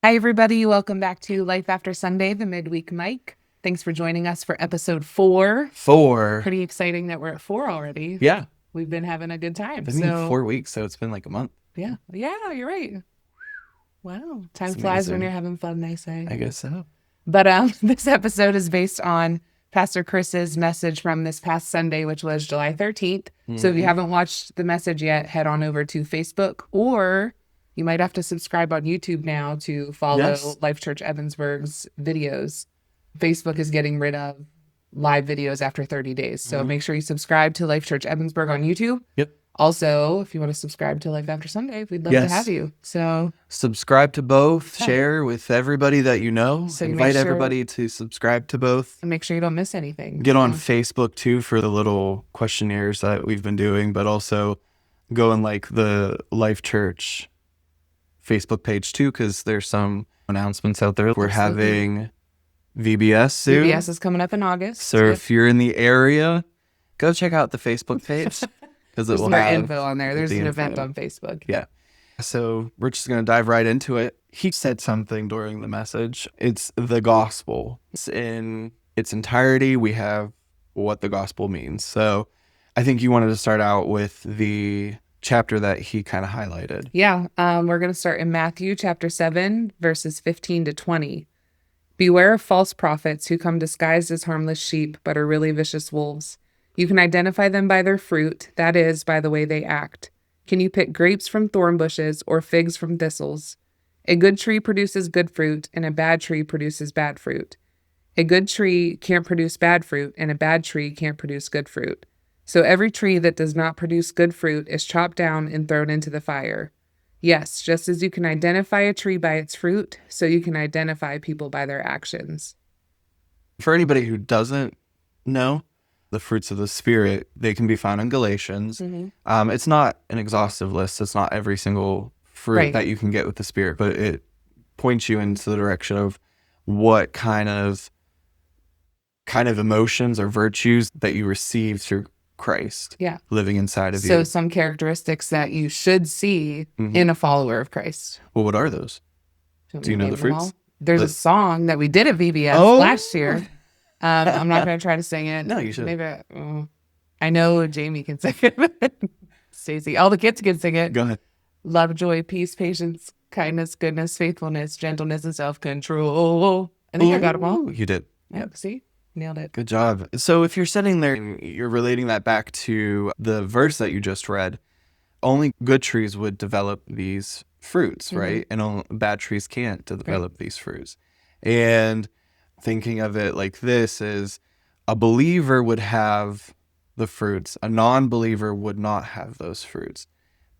Hi, everybody. Welcome back to Life After Sunday, the midweek mic. Thanks for joining us for episode 4. Pretty exciting that we're at 4 already. Yeah. We've been having a good time. It's been 4 weeks, so it's been like a month. Yeah. Yeah, you're right. Wow. Time It's flies when amazing. you're having fun, they say. I guess so. But this episode is based on Pastor Chris's message from this past Sunday, which was July 13th. So if you haven't watched the message yet, head on over to Facebook, or you might have to subscribe on YouTube now to follow Life Church Evansburg's videos. Facebook is getting rid of live videos after 30 days. So make sure you subscribe to Life Church Evansburg on YouTube. Yep. Also, if you want to subscribe to Life After Sunday, we'd love to have you. So subscribe to both, share with everybody that you know, So invite everybody to subscribe to both. And make sure you don't miss anything. Get on Facebook too for the little questionnaires that we've been doing, but also go and like the Life Church Facebook page too, because there's some announcements out there. We're having VBS soon. VBS is coming up in August. So if you're in the area, go check out the Facebook page. Because it will have info on there. There's an event on Facebook. Yeah. So we're just going to dive right into it. He said something during the message. It's the gospel. It's in its entirety. We have what the gospel means. So I think you wanted to start out with the chapter that he kind of highlighted. Yeah. We're going to start in Matthew chapter 7, verses 15 to 20. Beware of false prophets who come disguised as harmless sheep, but are really vicious wolves. You can identify them by their fruit, that is, by the way they act. Can you pick grapes from thorn bushes or figs from thistles? A good tree produces good fruit, and a bad tree produces bad fruit. A good tree can't produce bad fruit, and a bad tree can't produce good fruit. So every tree that does not produce good fruit is chopped down and thrown into the fire. Yes, just as you can identify a tree by its fruit, so you can identify people by their actions. For anybody who doesn't know, the fruits of the Spirit, they can be found in Galatians. It's not an exhaustive list. It's not every single fruit that you can get with the Spirit, but it points you into the direction of what kind of emotions or virtues that you receive through Christ living inside of you. So some characteristics that you should see in a follower of Christ. Well, what are those? Do you know the fruits? There's a song that we did at VBS last year. I'm not going to try to sing it. No, you should. Maybe I know Jamie can sing it. Stacey, all the kids can sing it. Go ahead. Love, joy, peace, patience, kindness, goodness, faithfulness, gentleness, and self-control. I think I got them all. You did. Yep. See? Nailed it. Good job. So if you're sitting there and you're relating that back to the verse that you just read, only good trees would develop these fruits, right? And only bad trees can't develop these fruits. And thinking of it like this is a believer would have the fruits. A non-believer would not have those fruits.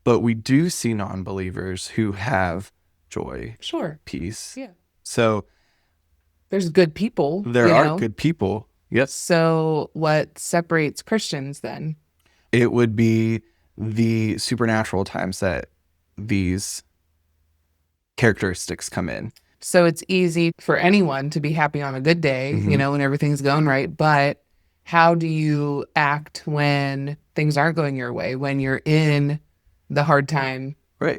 But we do see non-believers who have joy, peace. Yeah. So there's good people. There are good people. Yes. So what separates Christians then? It would be the supernatural times that these characteristics come in. So it's easy for anyone to be happy on a good day, when everything's going right. But how do you act when things aren't going your way, when you're in the hard time,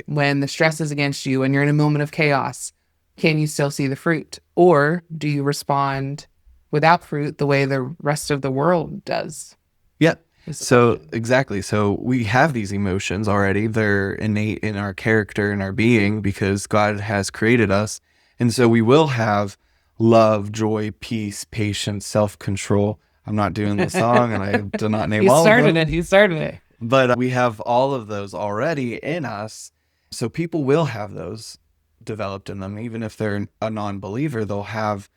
when the stress is against you, when you're in a moment of chaos? Can you still see the fruit? Or do you respond without fruit the way the rest of the world does? Yeah. So exactly. So we have these emotions already. They're innate in our character and our being because God has created us. And so we will have love, joy, peace, patience, self-control. I'm not doing the song and I do not name all of them. You started it. But we have all of those already in us. So people will have those developed in them. Even if they're a non-believer, they'll have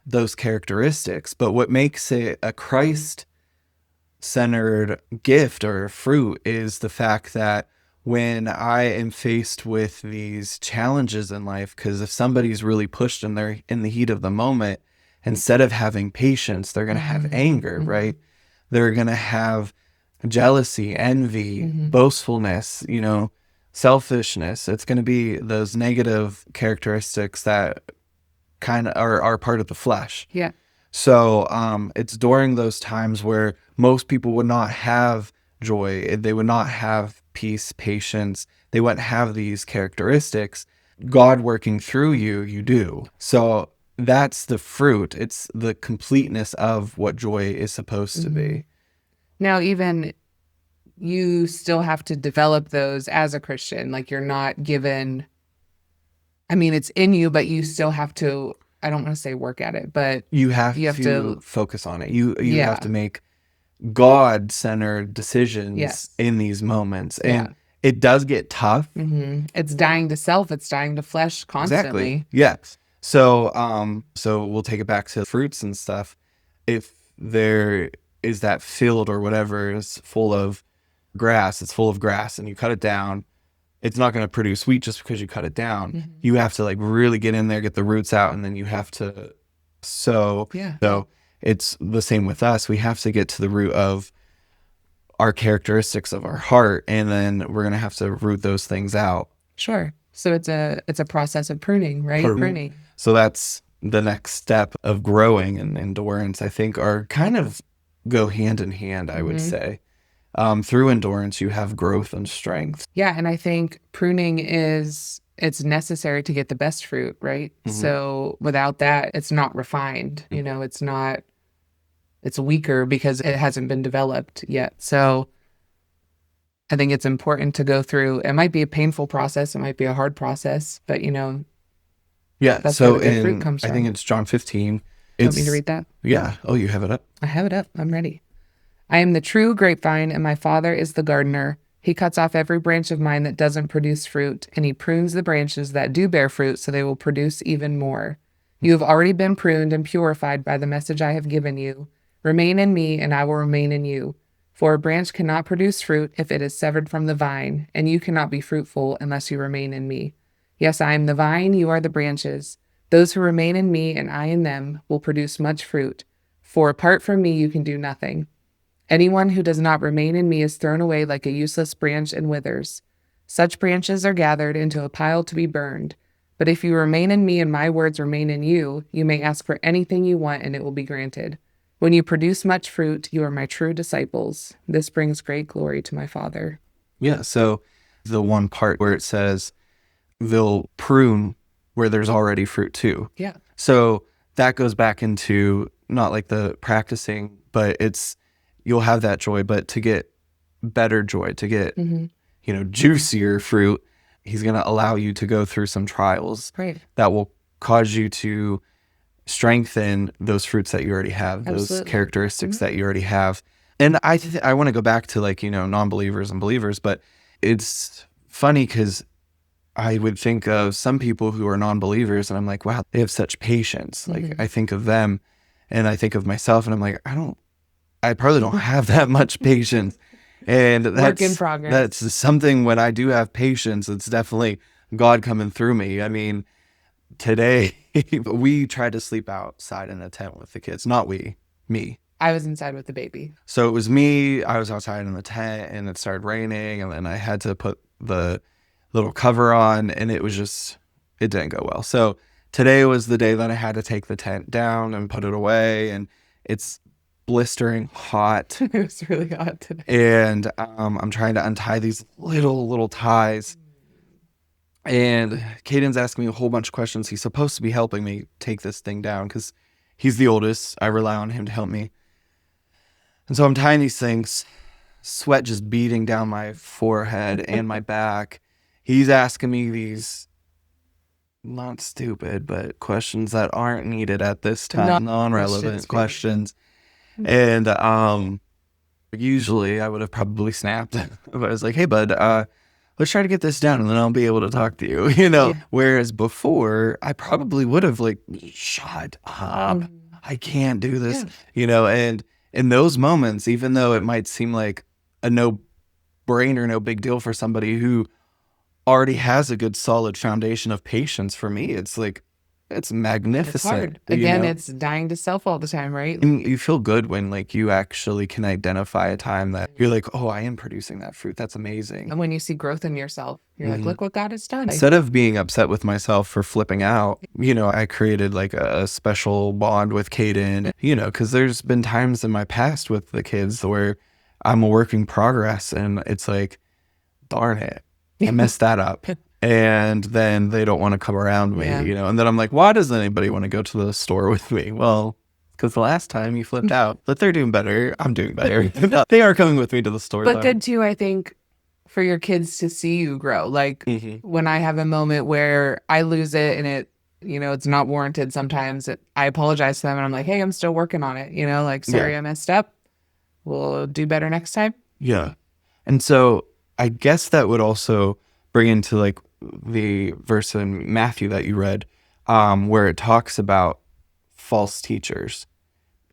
those characteristics. But what makes it a Christ-centered gift or fruit is the fact that when I am faced with these challenges in life, because if somebody's really pushed and they're in the heat of the moment, instead of having patience, they're going to have anger, right? They're going to have jealousy, envy, boastfulness, selfishness. It's going to be those negative characteristics that kind of are part of the flesh. Yeah. So it's during those times where most people would not have joy. They would not have peace, patience. They wouldn't have these characteristics. God working through you, you do. So that's the fruit. It's the completeness of what joy is supposed to be. Now, even you still have to develop those as a Christian. Like you're not given, I mean, it's in you, but you still have to, I don't want to say work at it, but You have you have to to, focus on it. You have yeah, to make God-centered decisions yes, in these moments. yeah. And it does get tough. It's dying to self, it's dying to flesh Exactly. constantly. Yeah. So we'll take it back to fruits and stuff. If there is that field or whatever is full of grass, it's full of grass and you cut it down, it's not going to produce wheat just because you cut it down. You have to like really get in there, get the roots out, and then you have to sow. Yeah. So it's the same with us. We have to get to the root of our characteristics of our heart, and then we're going to have to root those things out. Sure. So it's a process of pruning, right? Pruning. So that's the next step of growing, and endurance, I think, are kind of go hand in hand, I would say. Through endurance, you have growth and strength. Yeah. And I think pruning it's necessary to get the best fruit, right? So without that, it's not refined. You know, it's weaker because it hasn't been developed yet. So I think it's important to go through. It might be a painful process, it might be a hard process, but you know, Yeah. that's So where the good fruit comes I from. think it's John 15. You want me to read that? Yeah. Oh, you have it up. I have it up. I'm ready. I am the true grapevine, and my Father is the gardener. He cuts off every branch of mine that doesn't produce fruit, and he prunes the branches that do bear fruit so they will produce even more. You have already been pruned and purified by the message I have given you. Remain in me, and I will remain in you. For a branch cannot produce fruit if it is severed from the vine, and you cannot be fruitful unless you remain in me. Yes, I am the vine, you are the branches. Those who remain in me and I in them will produce much fruit. For apart from me, you can do nothing. Anyone who does not remain in me is thrown away like a useless branch and withers. Such branches are gathered into a pile to be burned. But if you remain in me and my words remain in you, you may ask for anything you want and it will be granted. When you produce much fruit, you are my true disciples. This brings great glory to my Father. Yeah. So the one part where it says they'll prune where there's already fruit too. Yeah. So that goes back into not like the practicing, but it's you'll have that joy, but to get better joy, to get, juicier fruit, he's going to allow you to go through some trials that will cause you to strengthen those fruits that you already have, those characteristics that you already have. And I want to go back to like, non-believers and believers, but it's funny because I would think of some people who are non-believers and I'm like, wow, they have such patience. Like I think of them and I think of myself and I'm like, I probably don't have that much patience. And Work in progress. That's something when I do have patience, it's definitely God coming through me. I mean, today we tried to sleep outside in a tent with the kids. Not me. I was inside with the baby. So it was me. I was outside in the tent and it started raining and then I had to put the little cover on and it didn't go well. So today was the day that I had to take the tent down and put it away, and it's blistering hot. It was really hot today. And I'm trying to untie these little ties. And Caden's asking me a whole bunch of questions. He's supposed to be helping me take this thing down because he's the oldest. I rely on him to help me. And so I'm tying these things, sweat just beating down my forehead and my back. He's asking me these not stupid, but questions that aren't needed at this time, non-relevant questions. And usually I would have probably snapped, but I was like, hey, bud, let's try to get this down and then I'll be able to talk to you, Yeah. Whereas before, I probably would have like, shut up. I can't do this, and in those moments, even though it might seem like a no-brainer, no big deal for somebody who already has a good solid foundation of patience, for me, it's like, it's magnificent. It's hard. Again, it's dying to self all the time, right? And you feel good when like you actually can identify a time that you're like, oh, I am producing that fruit. That's amazing. And when you see growth in yourself, you're like, look what God has done. Instead of being upset with myself for flipping out, I created like a special bond with Caden, because there's been times in my past with the kids where I'm a work in progress and it's like, darn it, I messed that up. and then they don't want to come around me, Yeah. you know, and then I'm like, why doesn't anybody want to go to the store with me? Well, because the last time you flipped out, but they're doing better. I'm doing better. No, they are coming with me to the store, But though. good too, I think, for your kids to see you grow. Like when I have a moment where I lose it and it's not warranted sometimes, I apologize to them and I'm like, hey, I'm still working on it. Like, sorry, Yeah. I messed up. We'll do better next time. Yeah. And so I guess that would also bring into like the verse in Matthew that you read, where it talks about false teachers.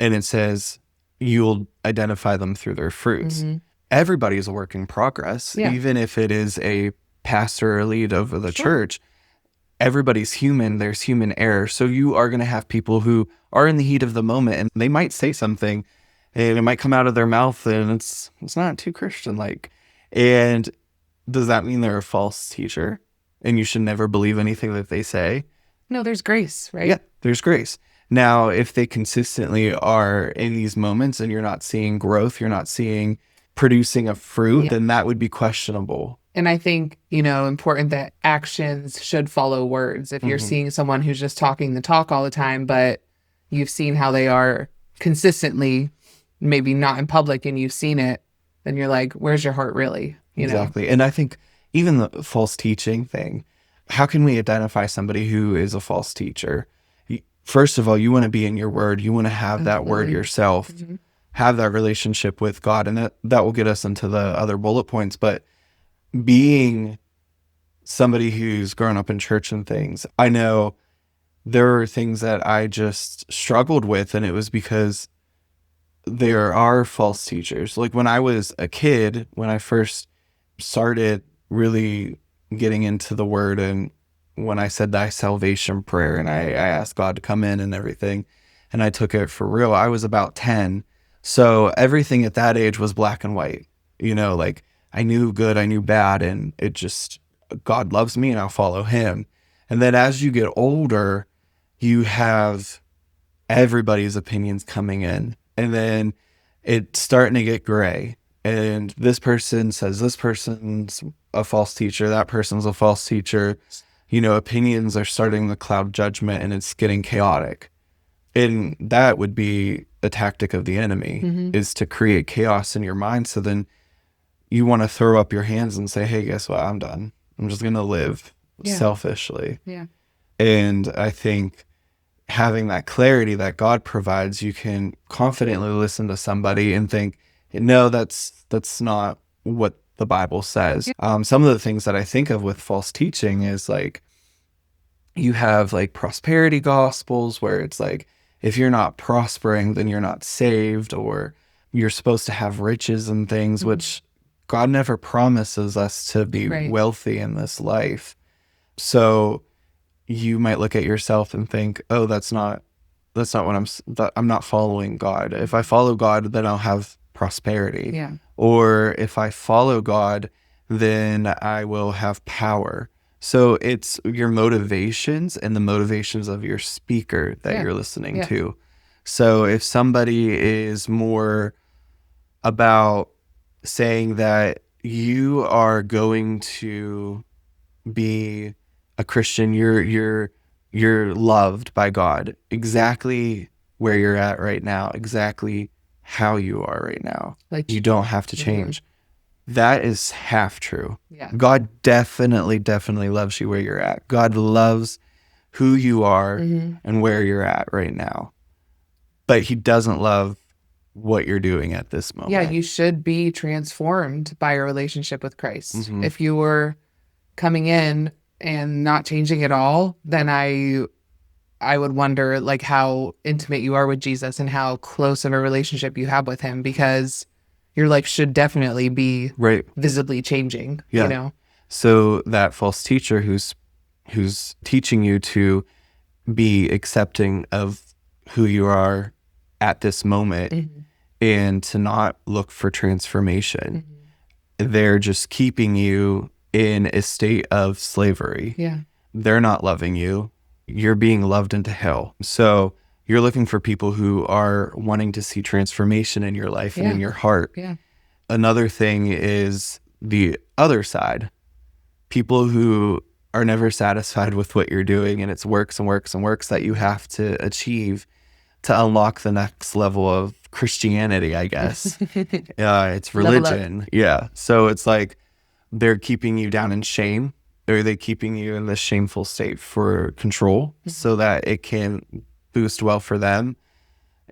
And it says, you'll identify them through their fruits. Everybody is a work in progress, Yeah. even if it is a pastor or lead of the Sure. church. Everybody's human. There's human error. So you are going to have people who are in the heat of the moment and they might say something and it might come out of their mouth and it's not too Christian like. And does that mean they're a false teacher and you should never believe anything that they say? No, there's grace, right? Yeah, there's grace. Now, if they consistently are in these moments and you're not seeing growth, you're not seeing producing a fruit, then that would be questionable. And I think, important that actions should follow words. If you're seeing someone who's just talking the talk all the time, but you've seen how they are consistently, maybe not in public, and you've seen it, then you're like, where's your heart really? Exactly. And I think even the false teaching thing, how can we identify somebody who is a false teacher? First of all, you want to be in your word. You want to have that word yourself, have that relationship with God. And that will get us into the other bullet points. But being somebody who's grown up in church and things, I know there are things that I just struggled with, and it was because there are false teachers. Like when I was a kid, when I first started really getting into the word, and when I said thy salvation prayer and I asked God to come in and everything, and I took it for real, I was about 10. So everything at that age was black and white, like I knew good, I knew bad, and it just, God loves me and I'll follow him. And then as you get older, you have everybody's opinions coming in, and then it's starting to get gray. And this person says this person's a false teacher, that person's a false teacher. Opinions are starting to cloud judgment and it's getting chaotic. And that would be a tactic of the enemy, is to create chaos in your mind. So then you want to throw up your hands and say, hey, guess what? I'm done. I'm just going to live selfishly. Yeah. And I think having that clarity that God provides, you can confidently listen to somebody and think, no, that's not what the Bible says. Some of the things that I think of with false teaching is like, you have like prosperity gospels where it's like, if you're not prospering, then you're not saved, or you're supposed to have riches and things, which God never promises us to be wealthy in this life. So you might look at yourself and think, oh, that's not what I'm not following God. If I follow God, then I'll have prosperity. Yeah. Or if I follow God, then I will have power. So it's your motivations and the motivations of your speaker that you're listening to. So if somebody is more about saying that you are going to be a Christian, you're loved by God exactly where you're at right now, exactly how you are right now. Like you don't have to change. That is half true. Yeah. God definitely loves you where you're at. God loves who you are and where you're at right now. But he doesn't love what you're doing at this moment. Yeah, you should be transformed by your relationship with Christ. If you were coming in and not changing at all, then I would wonder like how intimate you are with Jesus and how close of a relationship you have with him, because your life should definitely be visibly changing, So that false teacher who's teaching you to be accepting of who you are at this moment and to not look for transformation, they're just keeping you in a state of slavery. Yeah. They're not loving you. You're being loved into hell. So you're looking for people who are wanting to see transformation in your life and in your heart. Yeah. Another thing is the other side. People who are never satisfied with what you're doing, and it's works and works and works that you have to achieve to unlock the next level of Christianity, I guess. It's Level up. religion. Yeah. So it's like they're keeping you down in shame, or they keeping you in this shameful state for control so that it can boost well for them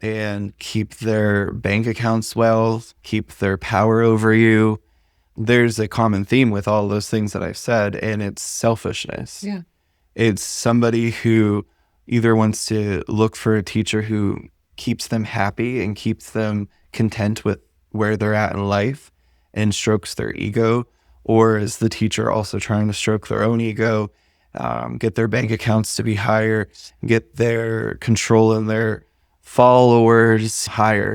and keep their bank accounts well, keep their power over you. There's a common theme with all those things that I've said, and it's selfishness. Yeah. It's somebody who either wants to look for a teacher who keeps them happy and keeps them content with where they're at in life and strokes their ego, or is the teacher also trying to stroke their own ego, get their bank accounts to be higher, get their control and their followers higher,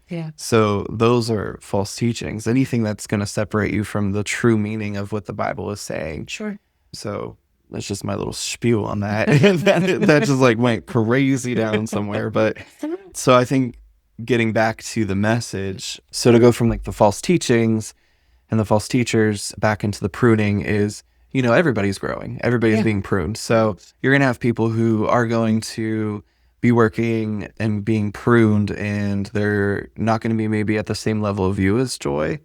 Yeah. So those are false teachings. Anything that's going to separate you from the true meaning of what the Bible is saying. Sure. So that's just my little spiel on that. that just like went crazy down somewhere. But so I think getting back to the message, so to go from like the false teachings and the false teachers back into the pruning is, everybody's growing, everybody's being pruned. So you're going to have people who are going to be working and being pruned, and they're not going to be maybe at the same level of you as joy,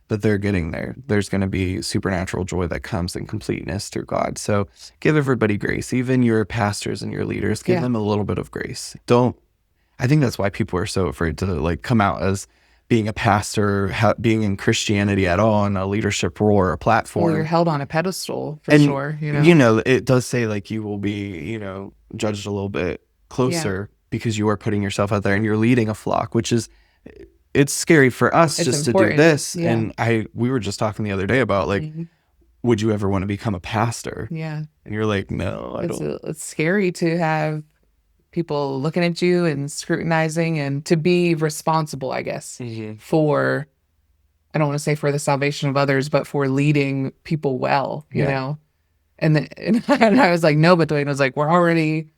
but they're getting there. There's going to be supernatural joy that comes in completeness through God. So give everybody grace, even your pastors and your leaders, give them a little bit of grace. I think that's why people are so afraid to like come out as being a pastor, being in Christianity at all in a leadership role or a platform. Well, you're held on a pedestal for sure. It does say like you will be, judged a little bit closer because you are putting yourself out there and you're leading a flock, which is, it's scary for us just important to do this. Yeah. And we were just talking the other day about like, would you ever want to become a pastor? Yeah. And you're like, no, I don't. It's scary to have people looking at you and scrutinizing, and to be responsible, I guess, for, I don't want to say for the salvation of others, but for leading people well, you know? And I was like, no, but Dwayne was like, we're already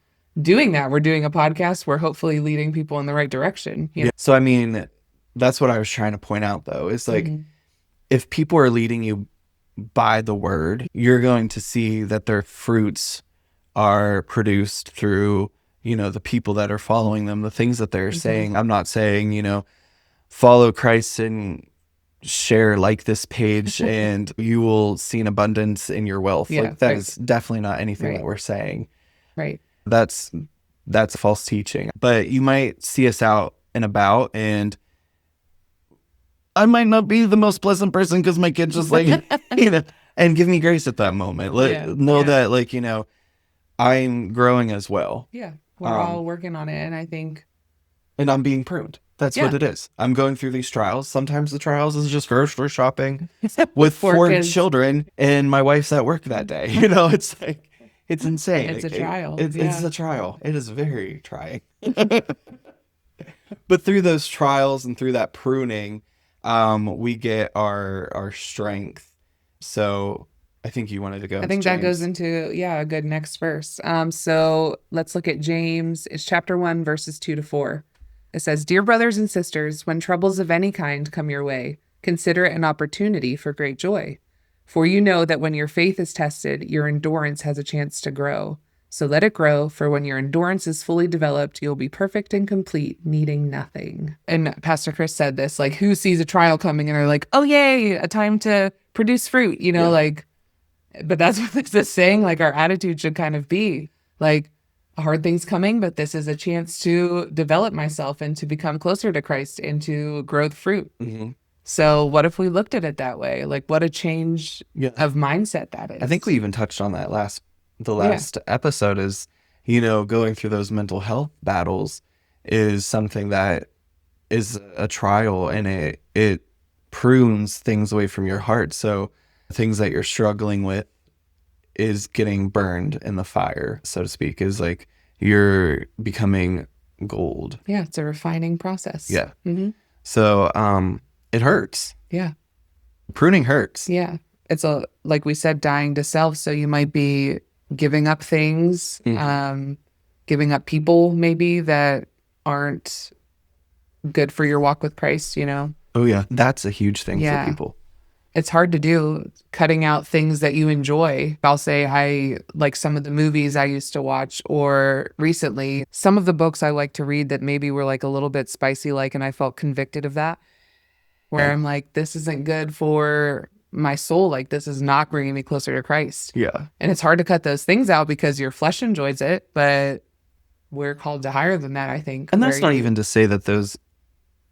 doing that. We're doing a podcast. We're hopefully leading people in the right direction. You know? So, I mean, that's what I was trying to point out, though. It's like, if people are leading you by the word, you're going to see that their fruits are produced through, the people that are following them, the things that they're saying. I'm not saying, follow Christ and share like this page and you will see an abundance in your wealth. Like that is definitely not anything that we're saying. Right. That's false teaching. But you might see us out and about, and I might not be the most pleasant person because my kid's just like, and give me grace at that moment. Know that like, I'm growing as well. Yeah. We're all working on it. And I think. And I'm being pruned. That's what it is. I'm going through these trials. Sometimes the trials is just grocery shopping with four children, and my wife's at work that day. It's like, it's insane. It's a trial. It's a trial. It is very trying. But through those trials and through that pruning, we get our strength. So I think you wanted to go. I think that goes into, a good next verse. So let's look at James. It's chapter 1, verses 2-4. It says, "Dear brothers and sisters, when troubles of any kind come your way, consider it an opportunity for great joy. For you know that when your faith is tested, your endurance has a chance to grow. So let it grow, for when your endurance is fully developed, you'll be perfect and complete, needing nothing." And Pastor Chris said this, like, who sees a trial coming and are like, oh, yay, a time to produce fruit, like, but that's what this is saying. Like, our attitude should kind of be like, a hard thing's coming, but this is a chance to develop myself and to become closer to Christ and to grow the fruit. So what if we looked at it that way? Like, what a change of mindset that is. I think we even touched on that the last episode is, going through those mental health battles is something that is a trial, and it prunes things away from your heart. So things that you're struggling with is getting burned in the fire, so to speak, is like you're becoming gold. Yeah, it's a refining process. Yeah. So it hurts. Yeah. Pruning hurts. Yeah. It's like we said, dying to self. So you might be giving up things, giving up people maybe that aren't good for your walk with Christ, Oh yeah. That's a huge thing for people. it's hard to do, cutting out things that you enjoy. I'll say I like some of the movies I used to watch, or recently some of the books I like to read that maybe were like a little bit spicy, like, and I felt convicted of that, where I'm like, this isn't good for my soul. Like, this is not bringing me closer to Christ. Yeah. And it's hard to cut those things out because your flesh enjoys it, but we're called to higher than that, I think. And that's not even to say that those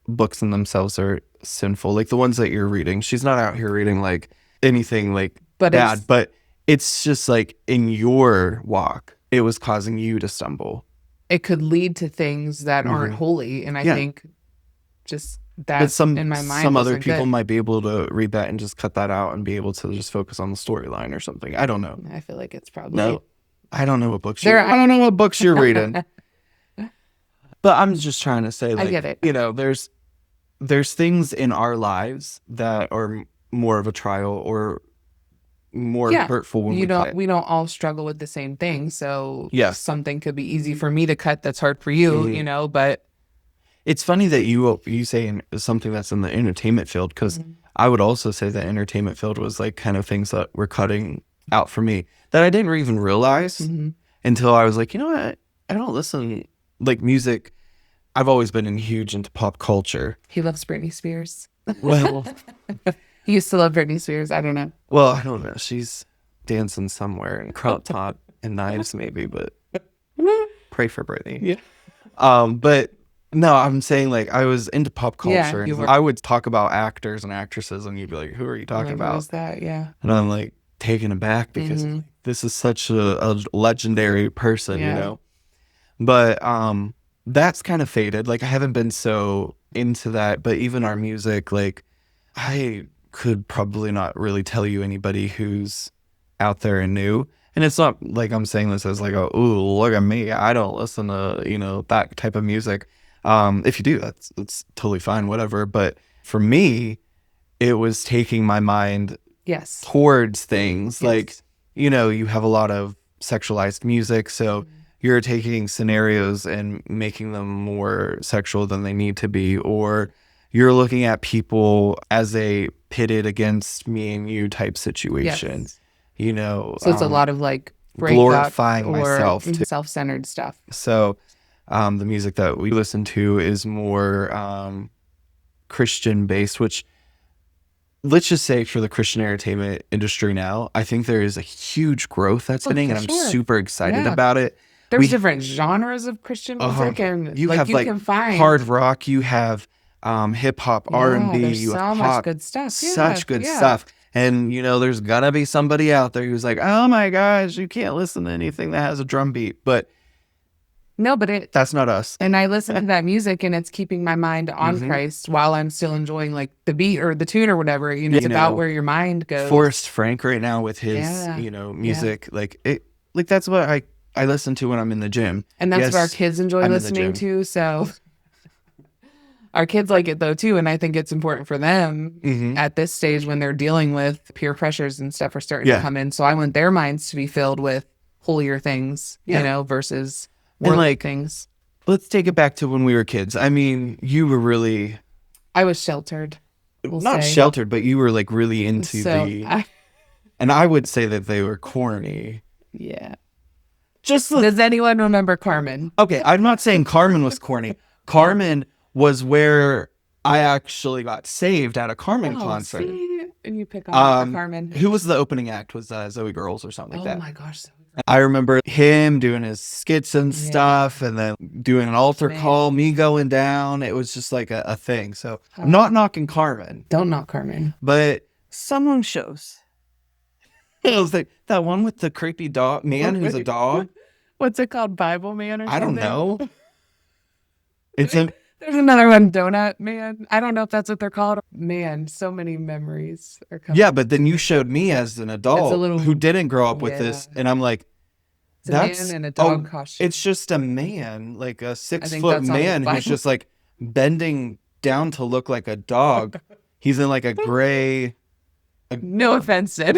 books in themselves are sinful. Like the ones that you're reading, she's not out here reading like anything like bad, but it's just like in your walk, it was causing you to stumble. It could lead to things that aren't holy. And I think just that in my mind, some other people might be able to read that and just cut that out and be able to just focus on the storyline or something. I don't know. I feel like it's probably I don't know what books I don't know what books you're reading. But I'm just trying to say, like, I get it. You know, there's things in our lives that are more of a trial or more hurtful when we don't all struggle with the same thing. So something could be easy for me to cut that's hard for you, you know, but it's funny that you say something that's in the entertainment field, because I would also say that entertainment field was like kind of things that were cutting out for me that I didn't even realize until I was like, you know what? I don't listen like music. I've always been huge into pop culture. He loves Britney Spears. Well, he used to love Britney Spears. I don't know. Well, I don't know. She's dancing somewhere in crop top and knives maybe, but pray for Britney. Yeah. But no, I'm saying like I was into pop culture. Yeah, I would talk about actors and actresses and you'd be like, who are you talking about? Who's that? Yeah. And I'm like taken aback because this is such a legendary person, you know? But that's kind of faded. Like I haven't been so into that, but even our music, like I could probably not really tell you anybody who's out there and new. And it's not like I'm saying this as like, ooh, look at me. I don't listen to, you know, that type of music. If you do, that's totally fine, whatever. But for me, it was taking my mind towards things like, you know, you have a lot of sexualized music. So you're taking scenarios and making them more sexual than they need to be, or you're looking at people as a pitted against me and you type situation, you know. So it's a lot of like glorifying myself, self-centered stuff. So the music that we listen to is more Christian based, which let's just say for the Christian entertainment industry now, I think there is a huge growth that's happening, and I'm super excited about it. There's different genres of Christian music, and you have like can find hard rock, you have hip hop, R&B, you have pop, good stuff, such good stuff. And you know, there's gonna be somebody out there who's like, oh my gosh, you can't listen to anything that has a drum beat, but that's not us. And I listen to that music, and it's keeping my mind on Christ while I'm still enjoying like the beat or the tune or whatever. You know, it's about where your mind goes. Forrest Frank right now with his, you know, music, like it, like that's what I listen to when I'm in the gym. And that's what our kids enjoy listening to. So our kids like it though too. And I think it's important for them at this stage when they're dealing with peer pressures and stuff are starting to come in. So I want their minds to be filled with holier things, you know, versus worldly things. Let's take it back to when we were kids. I mean, you were really... I was sheltered. Not sheltered, but you were like really into and I would say that they were corny. Yeah. Does anyone remember Carmen? Okay, I'm not saying Carmen was corny. Carmen was where I actually got saved at a Carmen concert. See? And you pick on Carmen. Who was the opening act? Was Zoe Girls or something like that? Oh my gosh. I remember him doing his skits and stuff, and then doing an altar call, me going down. It was just like a thing. So I'm not knocking Carmen. Don't knock Carmen. But some shows. It was like that one with the creepy dog man who's a dog. What's it called? Bible Man or something? I don't know. There's another one, Donut Man. I don't know if that's what they're called. Man, so many memories are coming. Yeah, but then you showed me as an adult who didn't grow up with this, and I'm like, that's a man in a dog costume. It's just a man, like a 6-foot man who's just like bending down to look like a dog. He's in like a gray. No offense, Ed.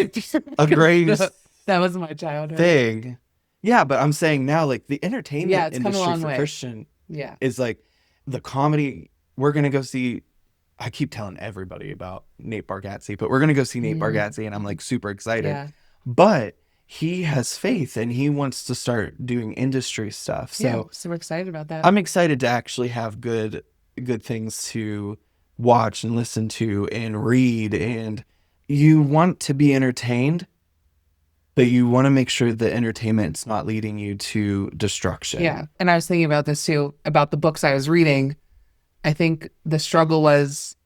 A gray. That was my childhood thing. Yeah, but I'm saying now, like the entertainment industry for Christian is like the comedy. We're gonna go see I keep telling everybody about Nate Bargatze, but we're going to go see Nate Bargatze, and I'm like super excited. Yeah. But he has faith and he wants to start doing industry stuff. So we're excited about that. I'm excited to actually have good things to watch and listen to and read. And you want to be entertained, but you want to make sure the entertainment's not leading you to destruction. Yeah. And I was thinking about this too, about the books I was reading. I think the struggle was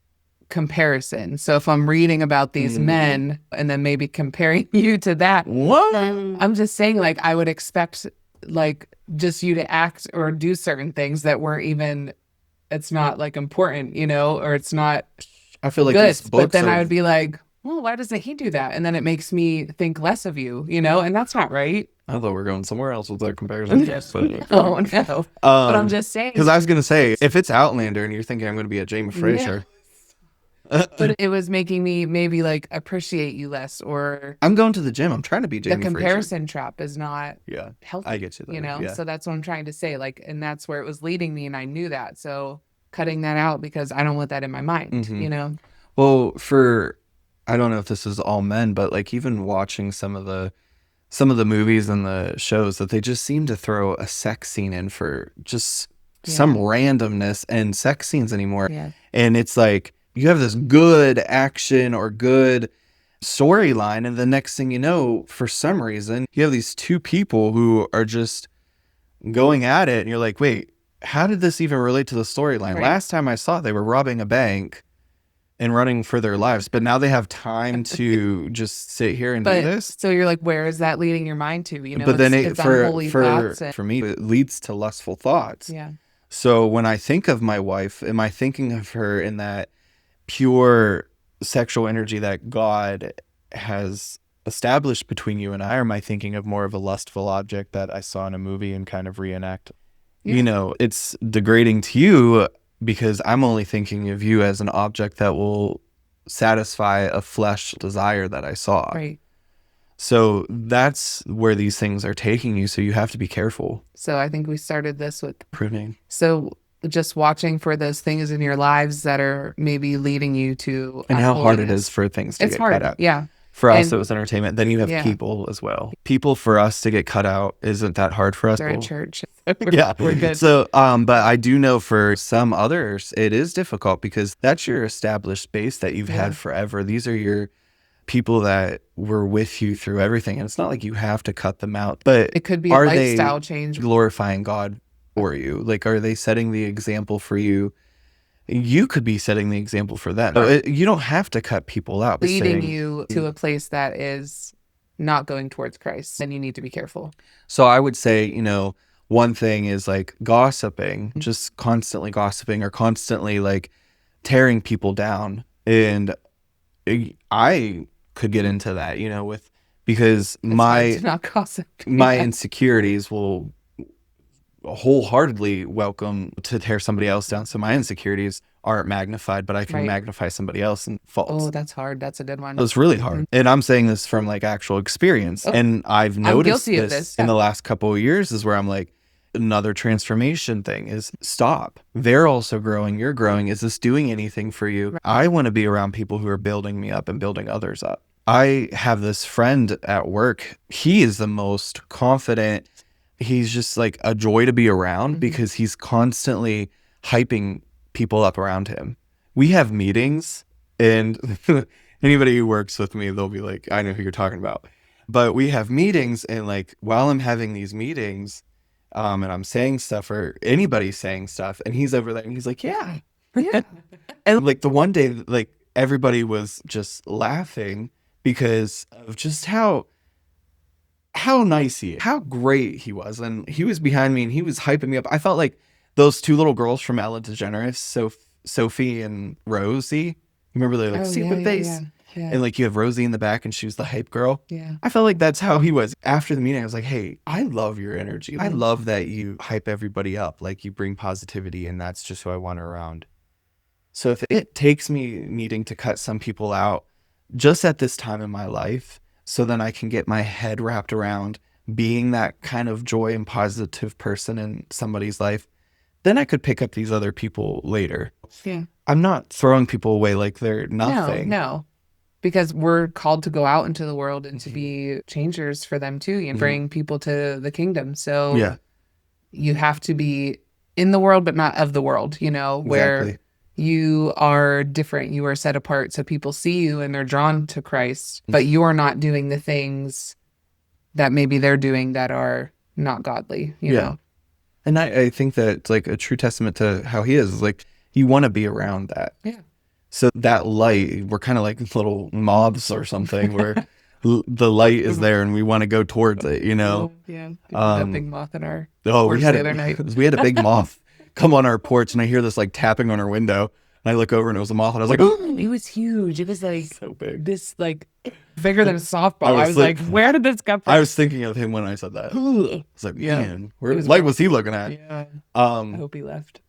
comparison. So if I'm reading about these men and then maybe comparing you to that, What? I'm just saying, like, I would expect like just you to act or do certain things that weren't even, it's not like important, you know, or it's not I feel like good. these books But then are, I would be like, well, why doesn't he do that? And then it makes me think less of you, you know, and that's not right. I thought we were going somewhere else with that comparison. Oh, no. But I'm just saying. Because I was going to say, if it's Outlander and you're thinking I'm going to be a Jamie Fraser, But it was making me maybe like appreciate you less, or I'm going to the gym. I'm trying to be the Jamie Fraser. comparison trap is not Yeah, healthy. I get you there, You know, yeah. so that's what I'm trying to say. Like, and that's where it was leading me, and I knew that. So cutting that out because I don't want that in my mind. You know. Well, I don't know if this is all men, but like even watching some of the movies and the shows, that they just seem to throw a sex scene in for just some randomness and sex scenes anymore. Yeah. And it's like you have this good action or good storyline, and the next thing you know, for some reason, you have these two people who are just going at it, and you're like, wait, how did this even relate to the storyline? Right. Last time I saw it, they were robbing a bank and running for their lives, but now they have time to just sit here and do this. So you're like, where is that leading your mind to? You know, But then it's unholy thoughts. for me, it leads to lustful thoughts. Yeah. So when I think of my wife, am I thinking of her in that pure sexual energy that God has established between you and I, or am I thinking of more of a lustful object that I saw in a movie and kind of reenact? Yeah. You know, it's degrading to you because I'm only thinking of you as an object that will satisfy a flesh desire that I saw. Right. So that's where these things are taking you. So you have to be careful. So I think we started this with Pruning. So just watching for those things in your lives that are maybe leading you to And how hard it is for things to it's get hard. cut out. Yeah. For us, And- it was entertainment. Then you have people as well. People for us to get cut out isn't that hard for us. They're at church. Yeah, We're good. So, but I do know for some others, it is difficult because that's your established base that you've had forever. These are your people that were with you through everything. And it's not like you have to cut them out, but It could be a are lifestyle they change. glorifying God for you? Like, are they setting the example for you? You could be setting the example for them. So you don't have to cut people out. Leading you to a place that is not going towards Christ, then you need to be careful. So I would say, you know, one thing is like gossiping, just constantly gossiping or constantly like tearing people down. And I could get into that, you know, because It's hard to not gossip. my insecurities will wholeheartedly welcome to tear somebody else down. So my insecurities aren't magnified, but I can magnify somebody else's faults. Oh, that's hard. That's a good one. It's really hard. And I'm saying this from like actual experience. And I've noticed guilty of this this. in the last couple of years is where I'm like, another transformation thing is stop. They're also growing. You're growing. Is this doing anything for you? Right. I want to be around people who are building me up and building others up. I have this friend at work. He is the most confident. He's just like a joy to be around because he's constantly hyping people up around him. We have meetings, and anybody who works with me, they'll be like, I know who you're talking about. But we have meetings, and like while I'm having these meetings, and I'm saying stuff or anybody's saying stuff, and he's over there and he's like, yeah. And like the one day, like everybody was just laughing because of just how nice he is, how great he was. And he was behind me and he was hyping me up. I felt like those two little girls from Ellen DeGeneres, Sophie and Rosie. Remember they like, see the face? Yeah. And like you have Rosie in the back and she was the hype girl. Yeah. I felt like that's how he was. After the meeting, I was like, hey, I love your energy. I love that you hype everybody up. Like you bring positivity, and that's just who I want around. So if it takes me needing to cut some people out just at this time in my life, so then I can get my head wrapped around being that kind of joy and positive person in somebody's life, then I could pick up these other people later. Yeah. I'm not throwing people away like they're nothing. No. Because we're called to go out into the world and to be changers for them too and bring people to the kingdom. So Yeah, you have to be in the world, but not of the world, where exactly. you are different. You are set apart. So people see you and they're drawn to Christ, but you are not doing the things that maybe they're doing that are not godly, you know? And I think that it's like a true testament to how he is like, you want to be around that. Yeah. So that light, we're kind of like little moths or something where the light is there and we want to go towards it, Yeah. That big moth in our porch we the other night. had a big moth come on our porch, and I hear this like tapping on our window, and I look over and it was a moth, and I was like, oh, It was huge. It was like so big. this, like bigger than a softball. I I was was like, where did this come from? I was thinking of him when I said that. I was like, Yeah. man, where It was light gross. was he looking at? Yeah. I hope he left.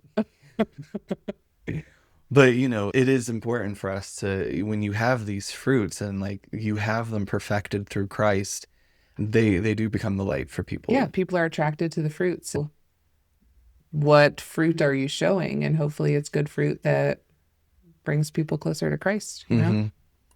But it is important for us to, when you have these fruits and like you have them perfected through Christ, they do become the light for people. Yeah, people are attracted to the fruit. So what fruit are you showing? And hopefully it's good fruit that brings people closer to Christ, you know?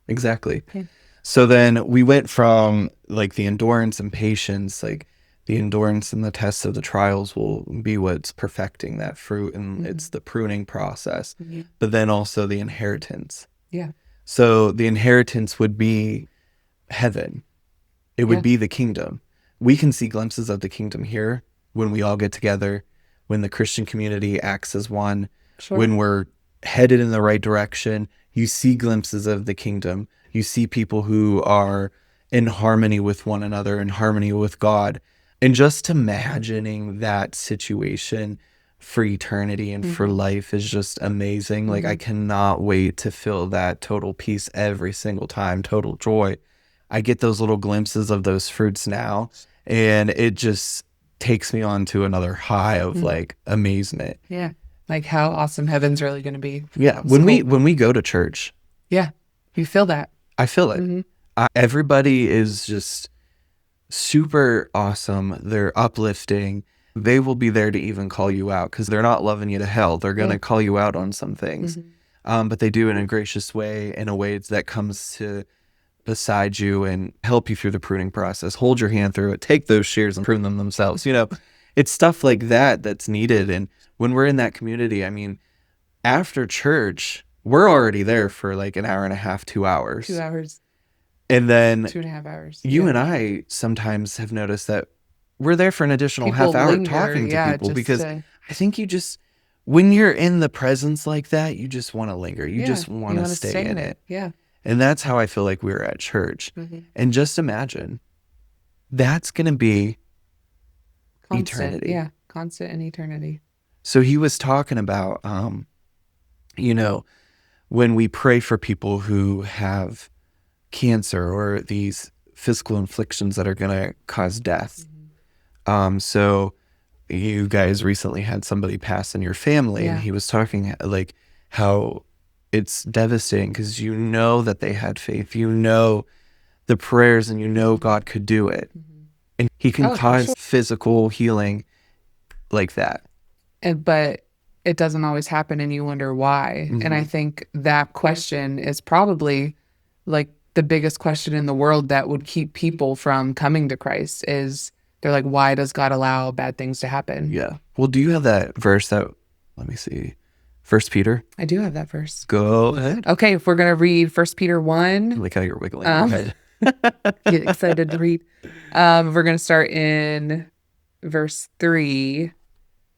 Exactly. Okay. So then we went from like the endurance and patience, like the endurance and the tests of the trials will be what's perfecting that fruit, and it's the pruning process, but then also the inheritance. Yeah. So the inheritance would be heaven. It would be the kingdom. We can see glimpses of the kingdom here when we all get together, when the Christian community acts as one, Sure. when we're headed in the right direction. You see glimpses of the kingdom. You see people who are in harmony with one another, in harmony with God. And just imagining that situation for eternity and for life is just amazing. Like, I cannot wait to feel that total peace every single time, total joy. I get those little glimpses of those fruits now, and it just takes me on to another high of like amazement. Yeah. Like how awesome heaven's really going to be. Yeah. When we go to church, Yeah. You feel that. I feel it. Everybody is just super awesome. They're uplifting. They will be there to even call you out because they're not loving you to hell. They're going to call you out on some things. But they do it in a gracious way, in a way that comes to beside you and help you through the pruning process, hold your hand through it, take those shears and prune them themselves. It's stuff like that that's needed. And when we're in that community, I mean, after church, we're already there for like an hour and a half, 2 hours. 2 hours, And then 2.5 hours. you and I sometimes have noticed that we're there for an additional People half hour linger, talking to people just because to- I think you just, when you're in the presence like that, you just want to linger. You just want to wanna stay in it. Yeah. And that's how I feel like we were at church. And just imagine that's going to be Constant. eternity. Yeah. Constant in eternity. So he was talking about, when we pray for people who have cancer or these physical inflictions that are going to cause death. So you guys recently had somebody pass in your family, and he was talking like how it's devastating because that they had faith, the prayers, and God could do it. And he can cause physical healing like that. But it doesn't always happen and you wonder why. And I think that question is probably like the biggest question in the world that would keep people from coming to Christ is they're like, why does God allow bad things to happen? Yeah. Well, do you have that verse let me see, 1 Peter? I do have that verse. Go ahead. Okay, if we're going to read 1 Peter 1. Like how you're wiggling your head. Get excited to read. We're going to start in verse 3.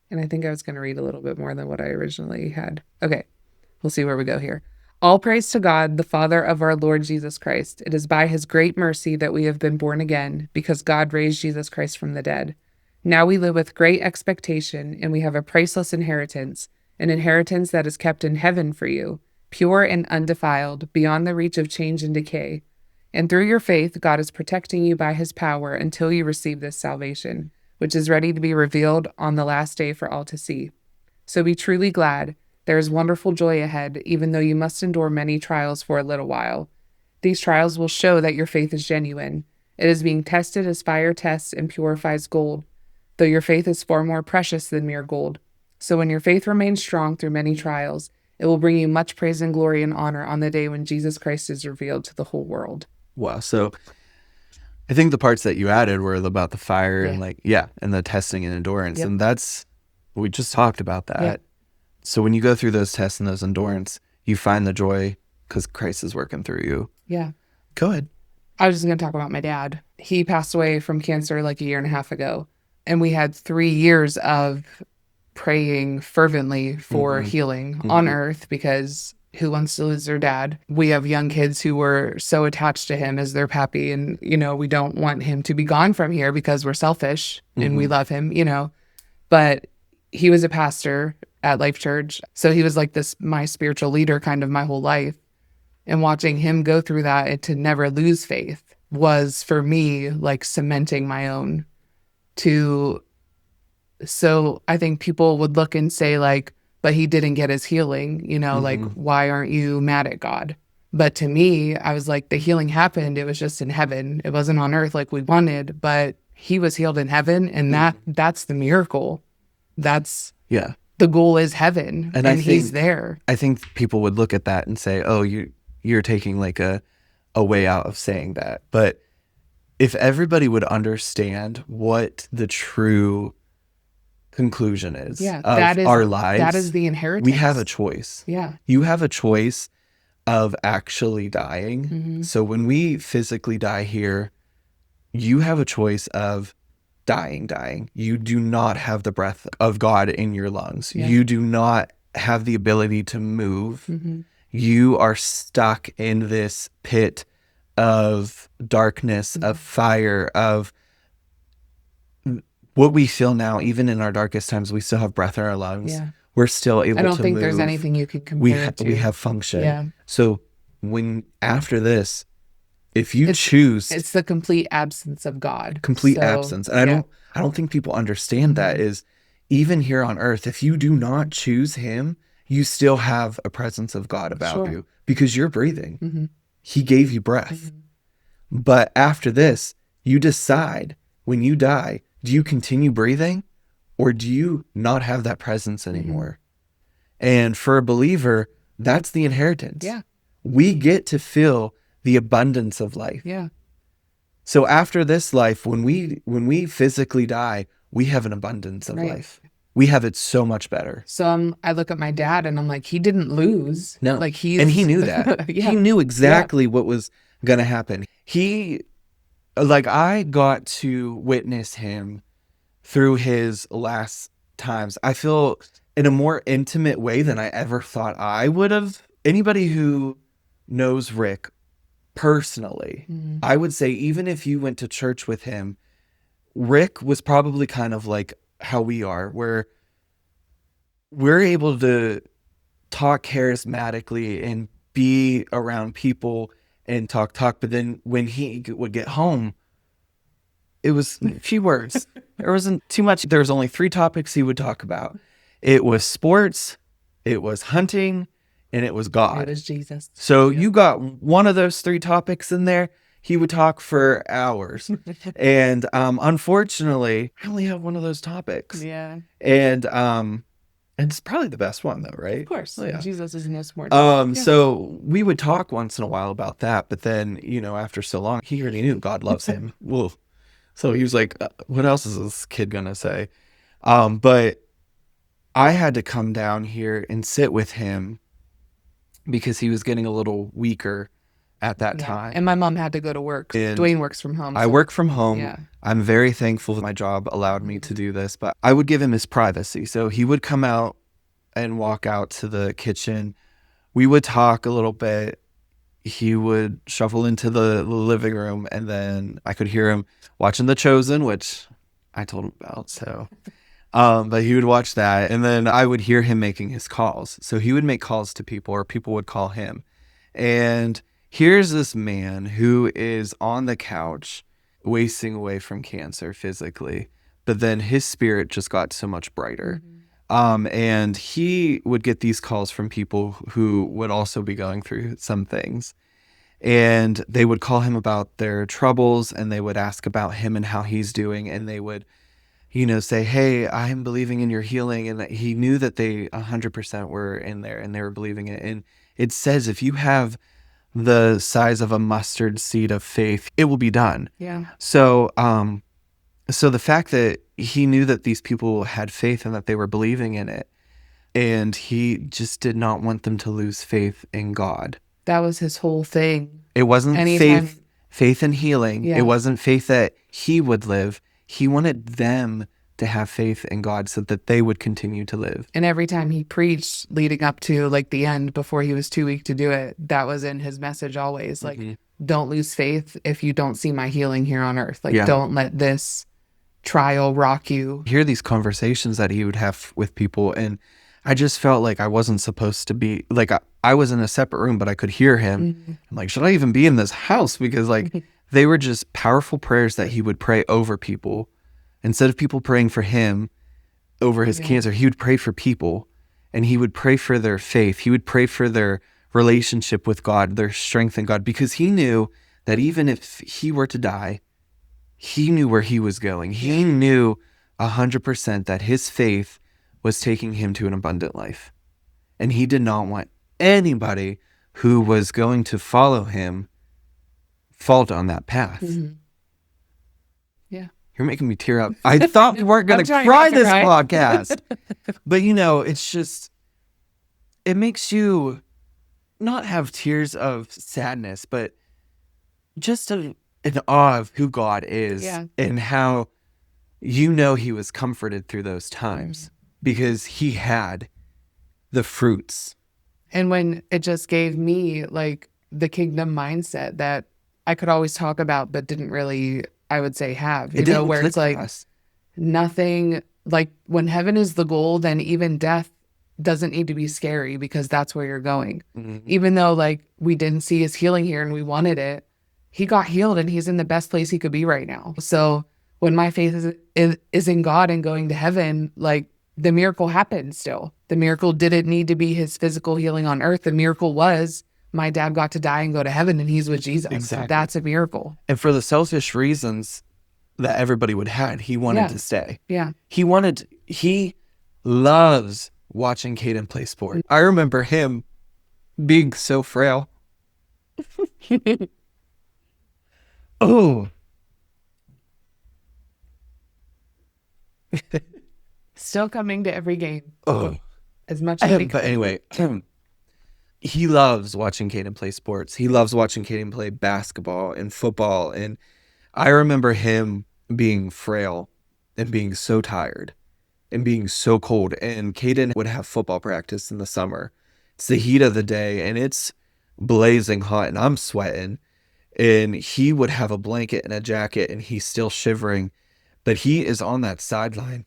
And I think I was going to read a little bit more than what I originally had. Okay, we'll see where we go here. All praise to God, the Father of our Lord Jesus Christ. It is by his great mercy that we have been born again, because God raised Jesus Christ from the dead. Now we live with great expectation, and we have a priceless inheritance, an inheritance that is kept in heaven for you, pure and undefiled, beyond the reach of change and decay. And through your faith, God is protecting you by his power until you receive this salvation, which is ready to be revealed on the last day for all to see. So be truly glad. There is wonderful joy ahead, even though you must endure many trials for a little while. These trials will show that your faith is genuine. It is being tested as fire tests and purifies gold, though your faith is far more precious than mere gold. So when your faith remains strong through many trials, It will bring you much praise and glory and honor on the day when Jesus Christ is revealed to the whole world. Wow. So I think the parts that you added were about the fire Yeah. and and the testing and endurance. Yep. And we just talked about that. Yep. So when you go through those tests and those endurance, you find the joy because Christ is working through you. Yeah. Go ahead. I was just going to talk about my dad. He passed away from cancer like a year and a half ago. And we had 3 years of praying fervently for healing on earth, because who wants to lose their dad? We have young kids who were so attached to him as their pappy. And, we don't want him to be gone from here because we're selfish and we love him, But he was a pastor at Life Church. So he was like my spiritual leader kind of my whole life. And watching him go through that and to never lose faith was for me like cementing my own so I think people would look and say like, but he didn't get his healing, like, why aren't you mad at God? But to me, I was like, the healing happened. It was just in heaven. It wasn't on earth like we wanted, but he was healed in heaven. And that's the miracle. That's the goal is heaven. And he's there. I think people would look at that and say, oh, you're taking like a way out of saying that. But if everybody would understand what the true conclusion is of our lives, that is the inheritance. We have a choice. Yeah. You have a choice of actually dying. So when we physically die here, you have a choice of dying. You do not have the breath of God in your lungs. Yeah. You do not have the ability to move. You are stuck in this pit of darkness, of fire, of what we feel now. Even in our darkest times, we still have breath in our lungs. Yeah. We're still able to move. I don't think there's anything you can compare it to. We have function. Yeah. So after this, if you choose, it's the complete absence of God. Absence. And I don't think people understand that is even here on earth, if you do not choose him, you still have a presence of God about you because you're breathing. He gave you breath. But after this, you decide when you die, do you continue breathing or do you not have that presence anymore? And for a believer, that's the inheritance. Yeah. We get to feel the abundance of life. Yeah. So after this life, when we physically die, we have an abundance of life. We have it so much better. So I look at my dad and I'm like, he didn't lose. No. Like and he knew that. He knew exactly what was going to happen. I got to witness him through his last times. I feel in a more intimate way than I ever thought I would have. Anybody who knows Rick personally, I would say even if you went to church with him, Rick was probably kind of like how we are, where we're able to talk charismatically and be around people and talk. But then when he would get home, it was a few words. There wasn't too much. There was only 3 topics he would talk about. It was sports, it was hunting, and it was God. It was Jesus. So you got one of those 3 topics in there, he would talk for hours. And unfortunately, I only have one of those topics. Yeah. And it's probably the best one though, right? Of course. Yeah. Jesus is no smart. So we would talk once in a while about that, but then, after so long, he already knew God loves him. Well, so he was like, what else is this kid gonna say? But I had to come down here and sit with him because he was getting a little weaker at that time. And my mom had to go to work. And Dwayne works from home. I work from home. Yeah. I'm very thankful that my job allowed me to do this, but I would give him his privacy. So he would come out and walk out to the kitchen. We would talk a little bit. He would shuffle into the living room, and then I could hear him watching The Chosen, which I told him about. So, but he would watch that, and then I would hear him making his calls. So he would make calls to people, or people would call him. And here's this man who is on the couch wasting away from cancer physically, but then his spirit just got so much brighter. And he would get these calls from people who would also be going through some things. And they would call him about their troubles, and they would ask about him and how he's doing. And they would, say, hey, I'm believing in your healing. And that he knew that they 100% were in there and they were believing it. And it says, if you have the size of a mustard seed of faith, it will be done. Yeah. So, so the fact that he knew that these people had faith and that they were believing in it, and he just did not want them to lose faith in God. That was his whole thing. It wasn't Anytime, faith in healing. Yeah. It wasn't faith that he would live. He wanted them to have faith in God so that they would continue to live. And every time he preached leading up to like the end before he was too weak to do it, that was in his message always. Like, don't lose faith if you don't see my healing here on earth. Like, don't let this trial rock you. Hear these conversations that he would have with people, and I just felt like I wasn't supposed to be, like, I was in a separate room, but I could hear him. I'm like, should I even be in this house? Because like they were just powerful prayers that he would pray over people. Instead of people praying for him over his cancer, he would pray for people, and he would pray for their faith. He would pray for their relationship with God, their strength in God, because he knew that even if he were to die, he knew where he was going. He knew 100% that his faith was taking him to an abundant life. And he did not want anybody who was going to follow him fall down that path. Yeah. You're making me tear up. I thought we weren't going to cry this podcast. But it's just, it makes you not have tears of sadness, but just in awe of who God is and how he was comforted through those times because he had the fruits. And when it just gave me like the kingdom mindset that I could always talk about, but didn't really, I would say, have, where it's like nothing, like when heaven is the goal, then even death doesn't need to be scary because that's where you're going. Even though like we didn't see his healing here and we wanted it, he got healed and he's in the best place he could be right now. So when my faith is in God and going to heaven, like the miracle happened still. The miracle didn't need to be his physical healing on earth. The miracle was my dad got to die and go to heven and he's with Jesus. Exactly. That's a miracle. And for the selfish reasons that everybody would have, he wanted to stay. Yeah. He loves watching Caden play sport. I remember him being so frail. Oh. Still coming to every game. Oh. As much as he But anyway, he loves watching Caden play sports. He loves watching Caden play basketball and football. And I remember him being frail and being so tired and being so cold. And Caden would have football practice in the summer. It's the heat of the day and it's blazing hot and I'm sweating. And he would have a blanket and a jacket and he's still shivering. But he is on that sideline.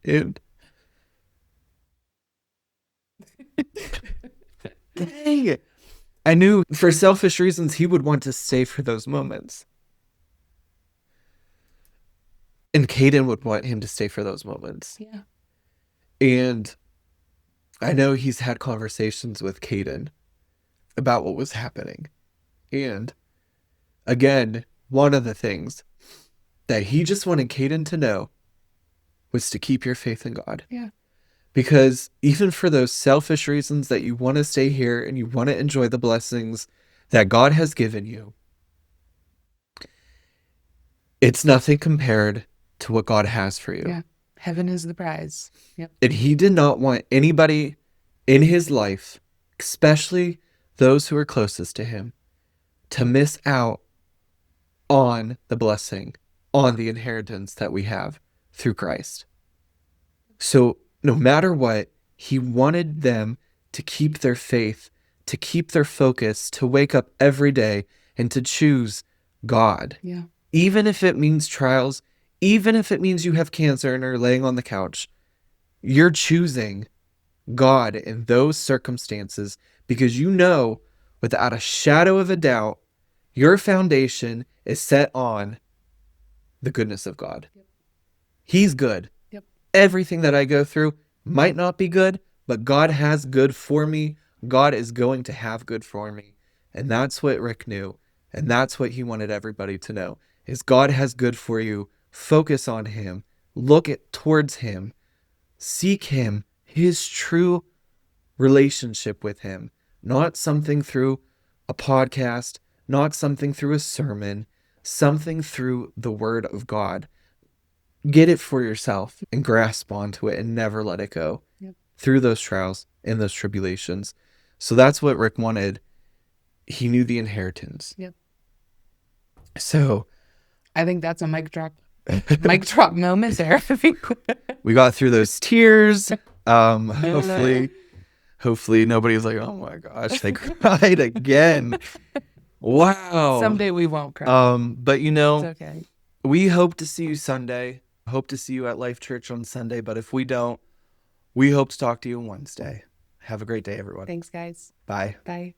And dang, I knew for selfish reasons he would want to stay for those moments. And Caden would want him to stay for those moments. Yeah. And I know he's had conversations with Caden about what was happening. And again, one of the things that he just wanted Caden to know was to keep your faith in God. Yeah. Because even for those selfish reasons that you want to stay here and you want to enjoy the blessings that God has given you, it's nothing compared to what God has for you. Yeah. Heaven is the prize. Yep. And he did not want anybody in his life, especially those who are closest to him, to miss out on the blessing, on the inheritance that we have through Christ. So no matter what, he wanted them to keep their faith, to keep their focus, to wake up every day and to choose God. Yeah. Even if it means trials, even if it means you have cancer and are laying on the couch, you're choosing God in those circumstances because you know without a shadow of a doubt, your foundation is set on the goodness of God. Yep. He's good. Yep. Everything that I go through might not be good, but God has good for me. God is going to have good for me. And that's what Rick knew. And that's what he wanted everybody to know. is God has good for you. Focus on him. Look towards him. Seek him, his true relationship with him, not something through a podcast, not something through a sermon, something through the word of God. Get it for yourself and grasp onto it and never let it go. Yep. Through those trials and those tribulations. So that's what Rick wanted. He knew the inheritance. Yep. So I think that's a mic drop moment there. we got through those tears. Hopefully nobody's like, oh my gosh, they cried again. Wow. Someday we won't cry. But It's okay. we hope to see you Sunday. Hope to see you at Life Church on Sunday. But if we don't, we hope to talk to you on Wednesday. Have a great day, everyone. Thanks, guys. Bye. Bye.